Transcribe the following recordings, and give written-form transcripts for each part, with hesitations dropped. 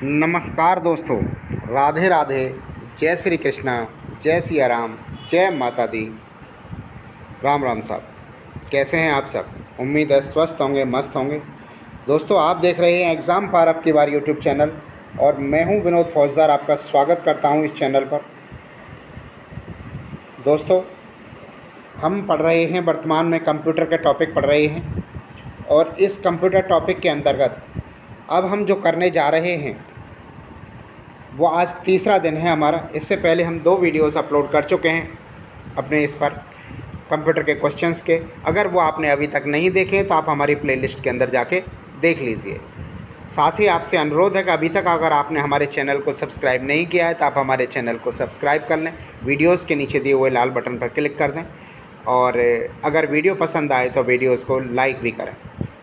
नमस्कार दोस्तों, राधे राधे। जय श्री कृष्णा, जय सिया राम, जय माता दी। राम राम साहब, कैसे हैं आप सब? उम्मीद है स्वस्थ होंगे, मस्त होंगे। दोस्तों, आप देख रहे हैं एग्ज़ाम पार अब की बार यूट्यूब चैनल और मैं हूं विनोद फौजदार, आपका स्वागत करता हूं इस चैनल पर। दोस्तों, हम पढ़ रहे हैं, वर्तमान में कंप्यूटर के टॉपिक पढ़ रहे हैं और इस कंप्यूटर टॉपिक के अंतर्गत अब हम जो करने जा रहे हैं वो आज तीसरा दिन है हमारा। इससे पहले हम 2 वीडियोस अपलोड कर चुके हैं अपने इस पर कंप्यूटर के क्वेश्चंस के। अगर वो आपने अभी तक नहीं देखे तो आप हमारी प्लेलिस्ट के अंदर जाके देख लीजिए। साथ ही आपसे अनुरोध है कि अभी तक अगर आपने हमारे चैनल को सब्सक्राइब नहीं किया है तो आप हमारे चैनल को सब्सक्राइब कर लें, वीडियोज़ के नीचे दिए हुए लाल बटन पर क्लिक कर दें और अगर वीडियो पसंद आए तो वीडियोज़ को लाइक भी करें।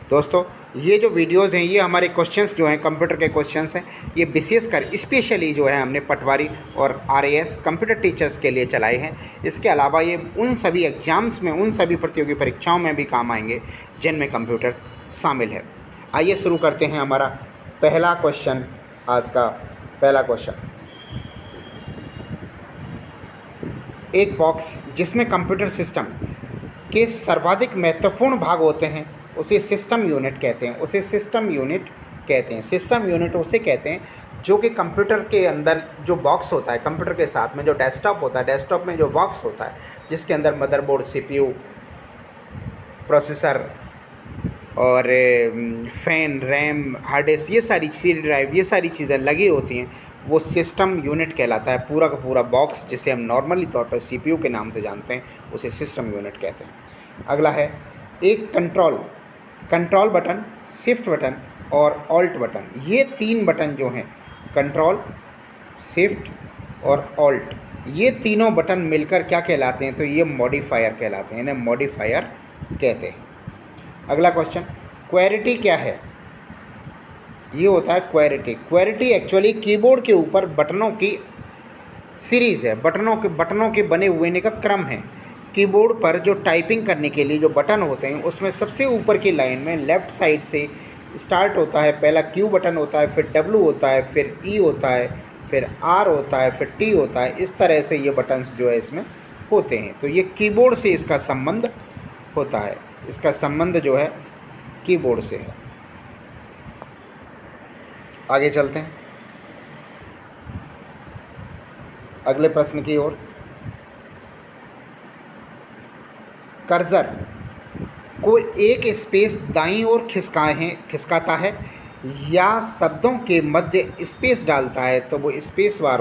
दोस्तों, ये जो वीडियोज़ हैं ये हमारे क्वेश्चंस जो हैं, कंप्यूटर के क्वेश्चंस हैं, ये विशेषकर स्पेशली जो है हमने पटवारी और आरएएस कंप्यूटर टीचर्स के लिए चलाए हैं। इसके अलावा ये उन सभी एग्ज़ाम्स में, उन सभी प्रतियोगी परीक्षाओं में भी काम आएंगे जिनमें कंप्यूटर शामिल है। आइए शुरू करते हैं हमारा पहला क्वेश्चन। आज का पहला क्वेश्चन, एक बॉक्स जिसमें कंप्यूटर सिस्टम के सर्वाधिक महत्वपूर्ण भाग होते हैं उसे सिस्टम यूनिट कहते हैं। सिस्टम यूनिट उसे कहते हैं जो कि कंप्यूटर के अंदर जो बॉक्स होता है, कंप्यूटर के साथ में जो डेस्कटॉप होता है, डेस्कटॉप में जो बॉक्स होता है जिसके अंदर मदरबोर्ड, सीपीयू, प्रोसेसर और फ़ैन, रैम, हार्ड डिस्क, ये सारी CD ड्राइव, ये सारी चीज़ें लगी होती हैं, वो सिस्टम यूनिट कहलाता है। पूरा का पूरा बॉक्स जिसे हम नॉर्मली तौर पर सीपीयू के नाम से जानते हैं उसे सिस्टम यूनिट कहते हैं। अगला है एक कंट्रोल बटन, शिफ्ट बटन और ऑल्ट बटन। ये 3 बटन जो हैं, कंट्रोल, शिफ्ट और ऑल्ट, ये तीनों बटन मिलकर क्या कहलाते हैं? तो ये मॉडिफायर कहलाते हैं, इन्हें मॉडिफायर कहते हैं। अगला क्वेश्चन, क्वेरिटी क्या है? ये होता है क्वेरिटी एक्चुअली कीबोर्ड के ऊपर बटनों की सीरीज़ है, बटनों के बने हुए का क्रम है। कीबोर्ड पर जो टाइपिंग करने के लिए जो बटन होते हैं उसमें सबसे ऊपर की लाइन में लेफ़्ट साइड से स्टार्ट होता है, पहला Q बटन होता है, फिर W होता है, फिर E होता है, फिर R होता है, फिर T होता है। इस तरह से ये बटन्स जो है इसमें होते हैं। तो ये कीबोर्ड से इसका संबंध होता है, इसका संबंध जो है कीबोर्ड से है। आगे चलते हैं अगले प्रश्न की ओर। कर्सर को एक स्पेस दाईं ओर खिसकाता है या शब्दों के मध्य स्पेस डालता है तो वो स्पेस बार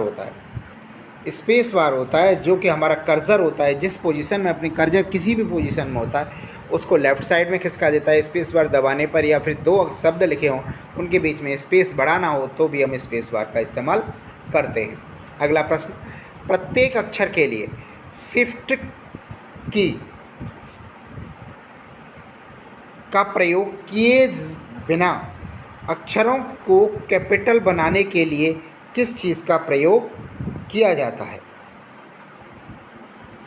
होता है। जो कि हमारा कर्सर होता है, जिस पोजीशन में अपनी कर्सर किसी भी पोजीशन में होता है उसको लेफ़्ट साइड में खिसका देता है स्पेस बार दबाने पर, या फिर 2 शब्द लिखे हों उनके बीच में स्पेस बढ़ाना हो तो भी हम स्पेस बार का इस्तेमाल करते हैं। अगला प्रश्न, प्रत्येक अक्षर के लिए शिफ्ट की का प्रयोग किए बिना अक्षरों को कैपिटल बनाने के लिए किस चीज़ का प्रयोग किया जाता है?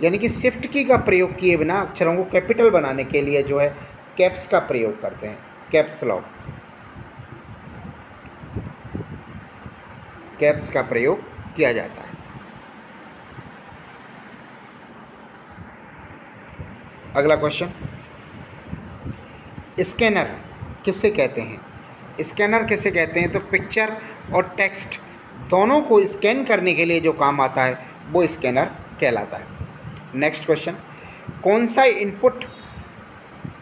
यानी कि शिफ्ट की का प्रयोग किए बिना अक्षरों को कैपिटल बनाने के लिए जो है कैप्स का प्रयोग करते हैं, कैप्स लॉक, कैप्स का प्रयोग किया जाता है। अगला क्वेश्चन, स्कैनर किसे कहते हैं? स्कैनर किसे कहते हैं? तो पिक्चर और टेक्स्ट दोनों को स्कैन करने के लिए जो काम आता है वो स्कैनर कहलाता है। नेक्स्ट क्वेश्चन, कौन सा इनपुट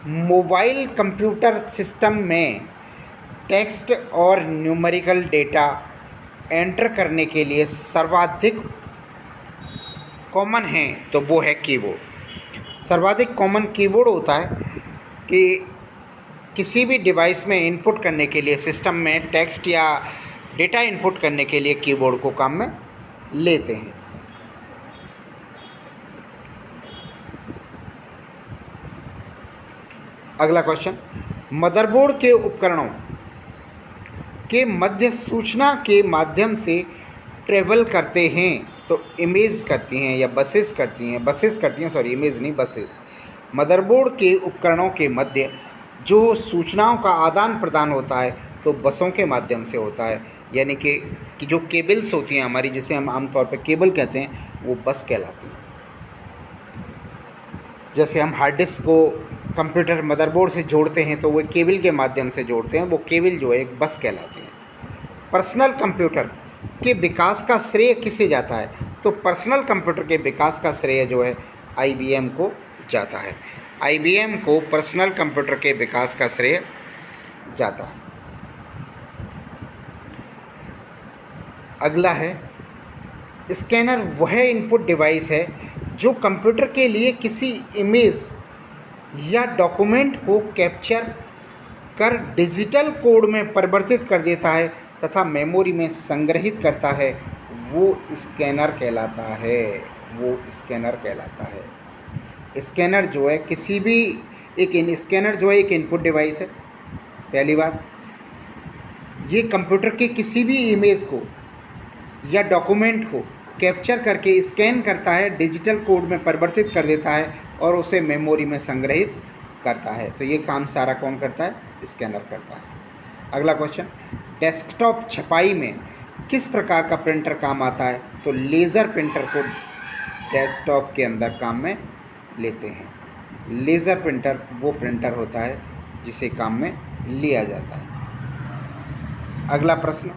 मोबाइल कंप्यूटर सिस्टम में टेक्स्ट और न्यूमेरिकल डेटा एंटर करने के लिए सर्वाधिक कॉमन है? तो वो है कीबोर्ड। सर्वाधिक कॉमन कीबोर्ड होता है कि किसी भी डिवाइस में इनपुट करने के लिए, सिस्टम में टेक्स्ट या डेटा इनपुट करने के लिए कीबोर्ड को काम में लेते हैं। अगला क्वेश्चन, मदरबोर्ड के उपकरणों के मध्य सूचना के माध्यम से ट्रेवल करते हैं तो इमेज करती हैं या बसेस करती हैं, सॉरी इमेज नहीं, बसेस। मदरबोर्ड के उपकरणों के मध्य जो सूचनाओं का आदान प्रदान होता है तो बसों के माध्यम से होता है। यानी कि जो केबल्स होती हैं हमारी, जिसे हम आमतौर पे केबल कहते हैं, वो बस कहलाती हैं। जैसे हम हार्ड डिस्क को कंप्यूटर मदरबोर्ड से जोड़ते हैं तो वो केबल के माध्यम से जोड़ते हैं, वो केबल जो है एक बस कहलाती है। पर्सनल कंप्यूटर के विकास का श्रेय किसे जाता है? तो पर्सनल कंप्यूटर के विकास का श्रेय जो है IBM को जाता है। IBM को पर्सनल कंप्यूटर के विकास का श्रेय जाता है। अगला है, स्कैनर वह इनपुट डिवाइस है जो कंप्यूटर के लिए किसी इमेज या डॉक्यूमेंट को कैप्चर कर डिजिटल कोड में परिवर्तित कर देता है तथा मेमोरी में संग्रहित करता है, वो स्कैनर कहलाता है। वो स्कैनर कहलाता है। स्कैनर जो है किसी भी स्कैनर जो है एक इनपुट डिवाइस है। पहली बात, ये कंप्यूटर के किसी भी इमेज को या डॉक्यूमेंट को कैप्चर करके स्कैन करता है, डिजिटल कोड में परिवर्तित कर देता है और उसे मेमोरी में संग्रहित करता है। तो ये काम सारा कौन करता है? स्कैनर करता है। अगला क्वेश्चन, डेस्कटॉप छपाई में किस प्रकार का प्रिंटर काम आता है? तो लेज़र प्रिंटर को डेस्कटॉप के अंदर काम में लेते हैं। लेज़र प्रिंटर वो प्रिंटर होता है जिसे काम में लिया जाता है। अगला प्रश्न,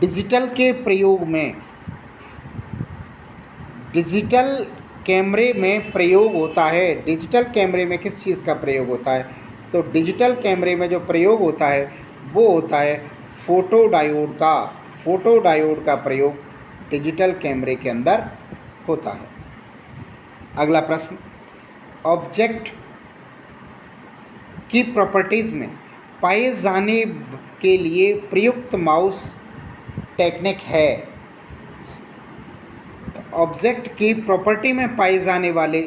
डिजिटल कैमरे में प्रयोग होता है। डिजिटल कैमरे में किस चीज़ का प्रयोग होता है? तो डिजिटल कैमरे में जो प्रयोग होता है वो होता है फोटो डायोड का प्रयोग डिजिटल कैमरे के अंदर होता है। अगला प्रश्न, ऑब्जेक्ट की प्रॉपर्टीज़ में पाए जाने के लिए प्रयुक्त माउस टेक्निक है। ऑब्जेक्ट की प्रॉपर्टी में पाए जाने वाले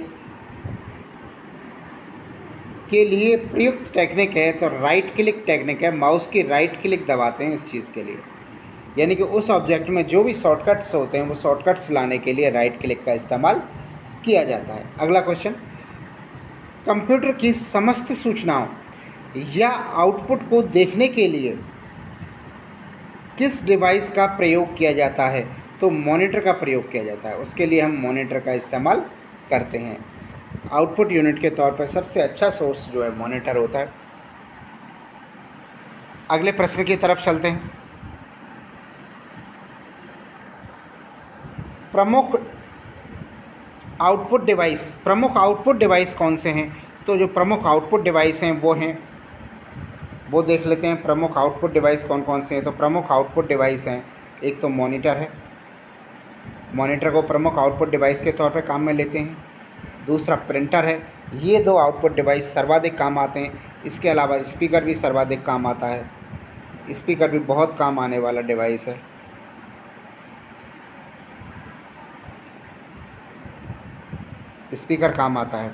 के लिए प्रयुक्त टेक्निक है तो राइट क्लिक टेक्निक है। माउस की राइट क्लिक दबाते हैं इस चीज़ के लिए, यानी कि उस ऑब्जेक्ट में जो भी शॉर्टकट्स होते हैं वो शॉर्टकट्स लाने के लिए राइट क्लिक का इस्तेमाल किया जाता है। अगला क्वेश्चन, कंप्यूटर की समस्त सूचनाओं या आउटपुट को देखने के लिए किस डिवाइस का प्रयोग किया जाता है? तो मॉनिटर का प्रयोग किया जाता है। उसके लिए हम मॉनिटर का इस्तेमाल करते हैं। आउटपुट यूनिट के तौर पर सबसे अच्छा सोर्स जो है मॉनिटर होता है। अगले प्रश्न की तरफ चलते हैं। प्रमुख आउटपुट डिवाइस कौन से हैं? तो जो प्रमुख आउटपुट डिवाइस हैं वो देख लेते हैं। प्रमुख आउटपुट डिवाइस कौन कौन से हैं? तो प्रमुख आउटपुट डिवाइस हैं, एक तो मॉनिटर है, मॉनिटर को प्रमुख आउटपुट डिवाइस के तौर पर काम में लेते हैं। दूसरा प्रिंटर है। ये दो आउटपुट डिवाइस सर्वाधिक काम आते हैं। इसके अलावा स्पीकर भी सर्वाधिक काम आता है। स्पीकर भी बहुत काम आने वाला डिवाइस है। स्पीकर काम आता है।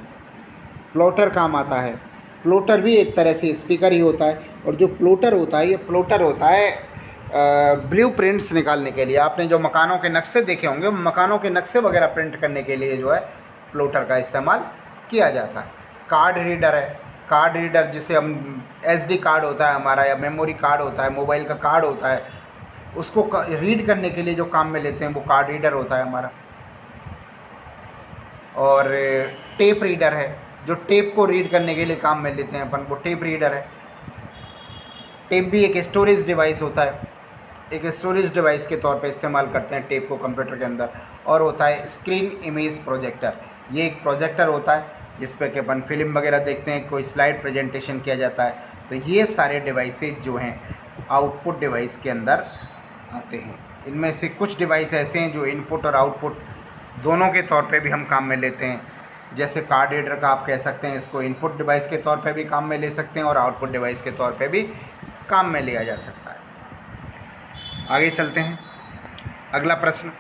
प्लॉटर काम आता है। प्लॉटर भी एक तरह से स्पीकर ही होता है। और जो प्लॉटर होता है, ये प्लॉटर होता है ब्लूप्रिंट्स निकालने के लिए। आपने जो मकानों के नक्शे देखे होंगे, मकानों के नक्शे वगैरह प्रिंट करने के लिए जो है प्लॉटर का इस्तेमाल किया जाता है। कार्ड रीडर है। कार्ड रीडर जिसे हम SD कार्ड होता है हमारा, या मेमोरी कार्ड होता है, मोबाइल का कार्ड होता है, उसको रीड करने के लिए जो काम में लेते हैं वो कार्ड रीडर होता है हमारा। और टेप रीडर है, जो टेप को रीड करने के लिए काम में लेते हैं अपन, वो टेप रीडर है। टेप भी एक स्टोरेज डिवाइस होता है, एक स्टोरेज डिवाइस के तौर पे इस्तेमाल करते हैं टेप को कंप्यूटर के अंदर। और होता है स्क्रीन इमेज प्रोजेक्टर। ये एक प्रोजेक्टर होता है जिस पे कि अपन फिल्म वगैरह देखते हैं, कोई स्लाइड प्रेजेंटेशन किया जाता है। तो ये सारे डिवाइसेज जो हैं आउटपुट डिवाइस के अंदर आते हैं। इनमें से कुछ डिवाइस ऐसे हैं जो इनपुट और आउटपुट दोनों के तौर पे भी हम काम में लेते हैं। जैसे कार्ड रीडर का आप कह सकते हैं, इसको इनपुट डिवाइस के तौर पे भी काम में ले सकते हैं और आउटपुट डिवाइस के तौर पे भी काम में लिया जा सकता है। आगे चलते हैं। अगला प्रश्न,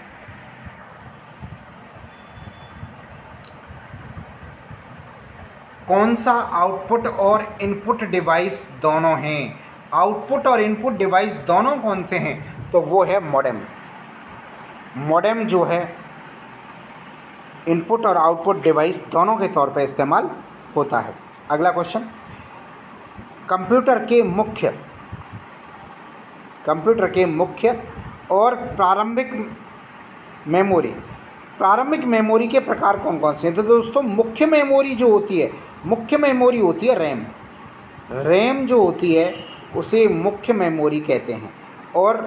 कौन सा आउटपुट और इनपुट डिवाइस दोनों हैं? आउटपुट और इनपुट डिवाइस दोनों कौन से हैं? तो वो है मॉडेम। मॉडेम जो है इनपुट और आउटपुट डिवाइस दोनों के तौर पर इस्तेमाल होता है। अगला क्वेश्चन, कंप्यूटर के मुख्य और प्रारंभिक मेमोरी के प्रकार कौन कौन से हैं? तो दोस्तों मुख्य मेमोरी होती है रैम जो होती है उसे मुख्य मेमोरी कहते हैं। और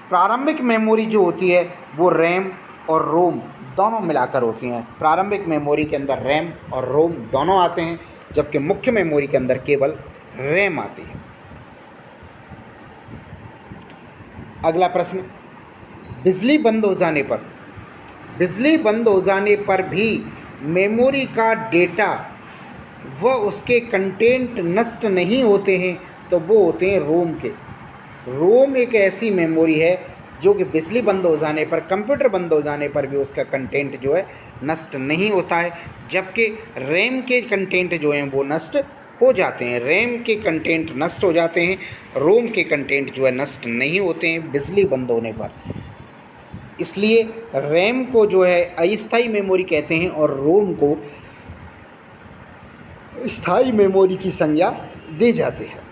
प्रारंभिक मेमोरी जो होती है वो रैम और रोम दोनों मिलाकर होती हैं। प्रारंभिक मेमोरी के अंदर रैम और रोम दोनों आते हैं, जबकि मुख्य मेमोरी के अंदर केवल रैम आती है। अगला प्रश्न, बिजली बंद हो जाने पर भी मेमोरी का डेटा व उसके कंटेंट नष्ट नहीं होते हैं, तो वो होते हैं रोम एक ऐसी मेमोरी है जो कि बिजली बंद हो जाने पर, कंप्यूटर बंद हो जाने पर भी उसका कंटेंट जो है नष्ट नहीं होता है, जबकि रैम के कंटेंट जो हैं वो नष्ट हो जाते हैं। रैम के कंटेंट नष्ट हो जाते हैं, रोम के कंटेंट जो है नष्ट नहीं होते हैं बिजली बंद होने पर। इसलिए रैम को जो है अस्थायी मेमोरी कहते हैं और रोम को स्थायी मेमोरी की संज्ञा दी जाती है।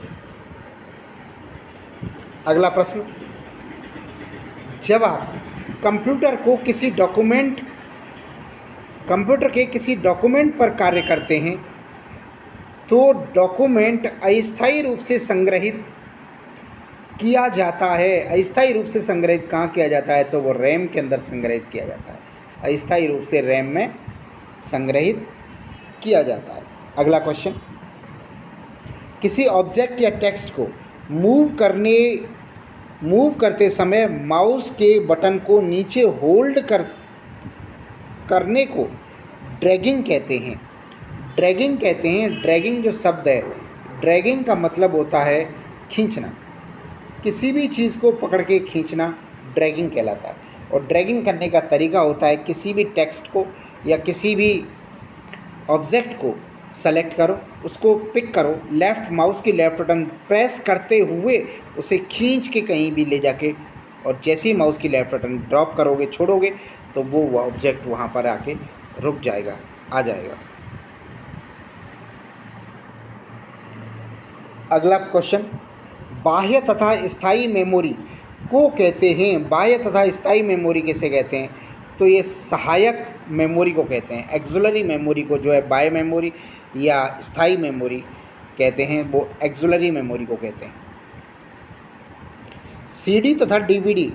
अगला प्रश्न, जब आप कंप्यूटर के किसी डॉक्यूमेंट पर कार्य करते हैं तो डॉक्यूमेंट अस्थायी रूप से संग्रहित किया जाता है। अस्थायी रूप से संग्रहित कहाँ किया जाता है? तो वो रैम के अंदर संग्रहित किया जाता है। अस्थायी रूप से रैम में संग्रहित किया जाता है। अगला क्वेश्चन, किसी ऑब्जेक्ट या टेक्स्ट को मूव करते समय माउस के बटन को नीचे होल्ड करने को ड्रैगिंग कहते हैं। ड्रैगिंग जो शब्द है, ड्रैगिंग का मतलब होता है खींचना। किसी भी चीज़ को पकड़ के खींचना ड्रैगिंग कहलाता है। और ड्रैगिंग करने का तरीका होता है किसी भी टेक्स्ट को या किसी भी ऑब्जेक्ट को सेलेक्ट करो, उसको पिक करो, माउस की लेफ़्ट बटन प्रेस करते हुए उसे खींच के कहीं भी ले जाके, और जैसे ही माउस की लेफ़्ट बटन ड्रॉप करोगे, छोड़ोगे, तो वो ऑब्जेक्ट वहाँ पर आके रुक जाएगा, आ जाएगा। अगला क्वेश्चन, बाह्य तथा स्थायी मेमोरी को कहते हैं। बाह्य तथा स्थायी मेमोरी किसे कहते हैं? तो ये सहायक मेमोरी को कहते हैं। एक्सिलरी मेमोरी को जो है बाह्य मेमोरी या स्थायी मेमोरी कहते हैं, वो एक्सिलरी मेमोरी को कहते हैं। सीडी तथा डीवीडी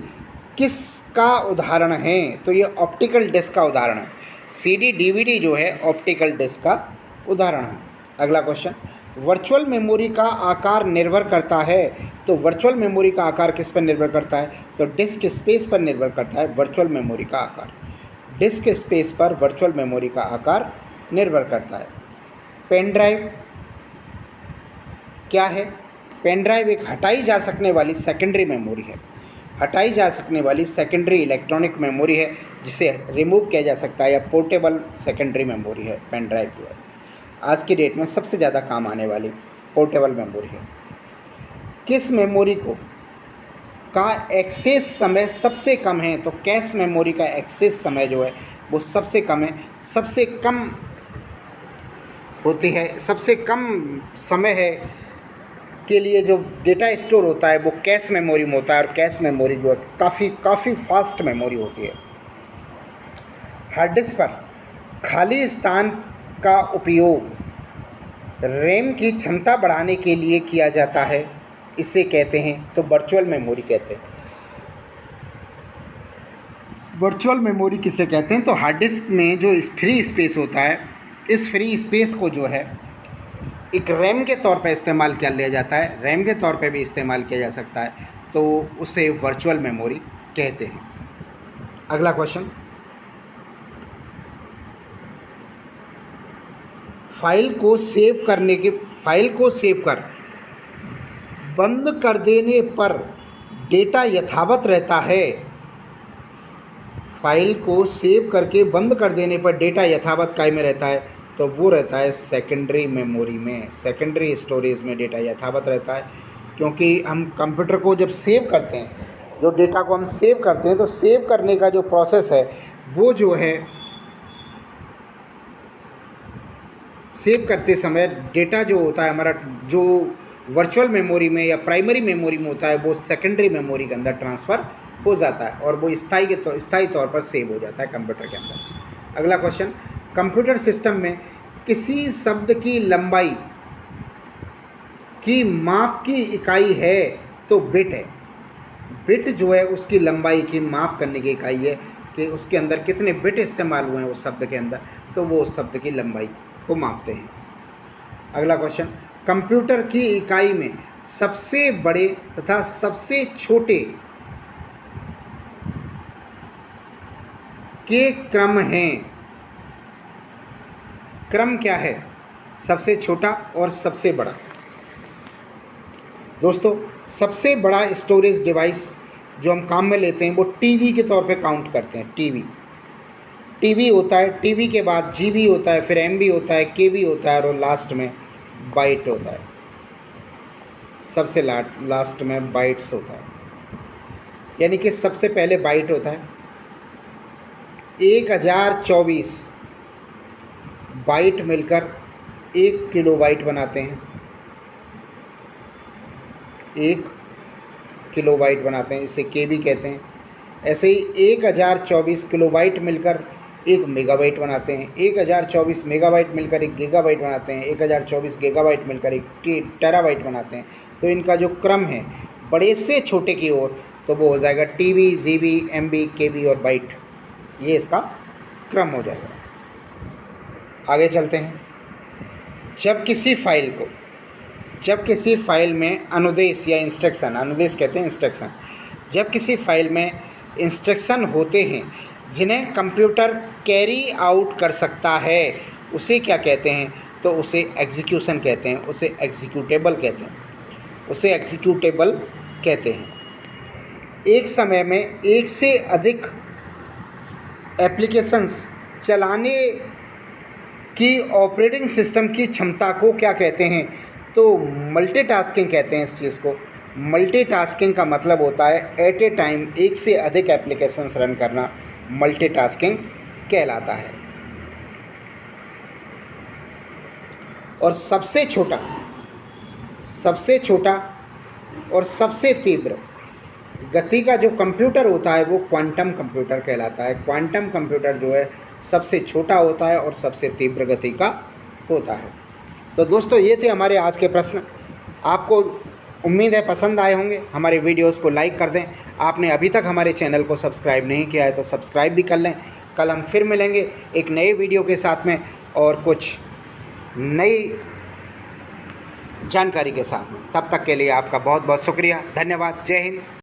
किसका उदाहरण है? तो ये ऑप्टिकल डिस्क का उदाहरण है। सीडी डीवीडी जो है ऑप्टिकल डिस्क का उदाहरण है। अगला क्वेश्चन, वर्चुअल मेमोरी का आकार निर्भर करता है। तो वर्चुअल मेमोरी का आकार किस पर निर्भर करता है? तो डिस्क स्पेस पर निर्भर करता है वर्चुअल मेमोरी का आकार। डिस्क स्पेस पर वर्चुअल मेमोरी का आकार निर्भर करता है। पेन ड्राइव क्या है? पेन ड्राइव एक हटाई जा सकने वाली सेकेंडरी मेमोरी है। हटाई जा सकने वाली सेकेंडरी इलेक्ट्रॉनिक मेमोरी है जिसे रिमूव किया जा सकता है, या पोर्टेबल सेकेंडरी मेमोरी है पेन ड्राइव जो है। आज की डेट में सबसे ज़्यादा काम आने वाली पोर्टेबल मेमोरी है। किस मेमोरी का एक्सेस समय सबसे कम है? तो कैश मेमोरी का एक्सेस समय जो है वो सबसे कम है, सबसे कम होती है, सबसे कम समय है के लिए जो डेटा स्टोर होता है वो कैश मेमोरी में होता है। और कैश मेमोरी जो है काफ़ी फास्ट मेमोरी होती है। हार्ड डिस्क पर खाली स्थान का उपयोग रैम की क्षमता बढ़ाने के लिए किया जाता है, इसे कहते हैं तो वर्चुअल मेमोरी कहते हैं। वर्चुअल मेमोरी किसे कहते हैं? तो हार्ड डिस्क में जो फ्री स्पेस होता है, इस फ्री स्पेस को जो है एक रैम के तौर पर इस्तेमाल किया लिया जाता है, रैम के तौर पे भी इस्तेमाल किया जा सकता है, तो उसे वर्चुअल मेमोरी कहते हैं। अगला क्वेश्चन, फाइल को सेव कर बंद कर देने पर डेटा यथावत रहता है। फाइल को सेव करके बंद कर देने पर डेटा यथावत काय में रहता है? तो वो रहता है सेकेंडरी मेमोरी में, सेकेंडरी स्टोरेज में डेटा यथावत रहता है। क्योंकि हम कंप्यूटर को जब सेव करते हैं, जो डेटा को हम सेव करते हैं, तो सेव करने का जो प्रोसेस है वो जो है सेव करते समय डेटा जो होता है हमारा, जो वर्चुअल मेमोरी में या प्राइमरी मेमोरी में होता है वो सेकेंडरी मेमोरी के अंदर ट्रांसफ़र हो जाता है और वो स्थायी तौर पर सेव हो जाता है कंप्यूटर के अंदर। अगला क्वेश्चन, कंप्यूटर सिस्टम में किसी शब्द की लंबाई की माप की इकाई है तो बिट है। बिट जो है उसकी लंबाई की माप करने की इकाई है कि उसके अंदर कितने बिट इस्तेमाल हुए हैं उस शब्द के अंदर, तो वो उस शब्द की लंबाई को मापते हैं। अगला क्वेश्चन, कंप्यूटर की इकाई में सबसे बड़े तथा सबसे छोटे के क्रम हैं। क्रम क्या है? सबसे छोटा और सबसे बड़ा। दोस्तों, सबसे बड़ा स्टोरेज डिवाइस जो हम काम में लेते हैं वो टीवी के तौर पे काउंट करते हैं। टीवी होता है, टीवी के बाद जीबी होता है, फिर एमबी होता है, केबी होता है और लास्ट में बाइट होता है। सबसे लास्ट में बाइट्स होता है, यानी कि सबसे पहले बाइट होता है। 1024 बाइट मिलकर 1 किलोबाइट बनाते हैं। 1 किलोबाइट बनाते हैं, इसे केबी कहते हैं। ऐसे ही 1024 किलोबाइट मिलकर 1 मेगाबाइट बनाते हैं। 1024 मेगाबाइट मिलकर 1 गीगाबाइट बनाते हैं। 1024 गीगाबाइट मिलकर 1 टेराबाइट बनाते हैं। तो इनका जो क्रम है बड़े से छोटे की ओर, तो वो हो जाएगा टीबी, जीबी, एमबी, केबी और बाइट। ये इसका क्रम हो जाएगा। आगे चलते हैं। जब किसी फाइल में अनुदेश या इंस्ट्रक्शन, अनुदेश कहते हैं इंस्ट्रक्शन, जब किसी फाइल में इंस्ट्रक्शन होते हैं जिन्हें कंप्यूटर कैरी आउट कर सकता है, उसे क्या कहते हैं? तो उसे एग्जीक्यूशन कहते हैं, उसे एग्जीक्यूटेबल कहते हैं। एक समय में एक से अधिक एप्लीकेशंस चलाने की ऑपरेटिंग सिस्टम की क्षमता को क्या कहते हैं? तो मल्टीटास्किंग कहते हैं इस चीज़ को। मल्टीटास्किंग का मतलब होता है एट ए टाइम एक से अधिक एप्लीकेशंस रन करना, मल्टीटास्किंग कहलाता है। और सबसे छोटा और सबसे तीव्र गति का जो कंप्यूटर होता है वो क्वांटम कंप्यूटर कहलाता है। क्वांटम कंप्यूटर जो है सबसे छोटा होता है और सबसे तीव्र गति का होता है। तो दोस्तों, ये थे हमारे आज के प्रश्न। आपको उम्मीद है पसंद आए होंगे। हमारे वीडियोस को लाइक कर दें। आपने अभी तक हमारे चैनल को सब्सक्राइब नहीं किया है तो सब्सक्राइब भी कर लें। कल हम फिर मिलेंगे एक नए वीडियो के साथ में और कुछ नई जानकारी के साथ में। तब तक के लिए आपका बहुत बहुत शुक्रिया। धन्यवाद। जय हिंद।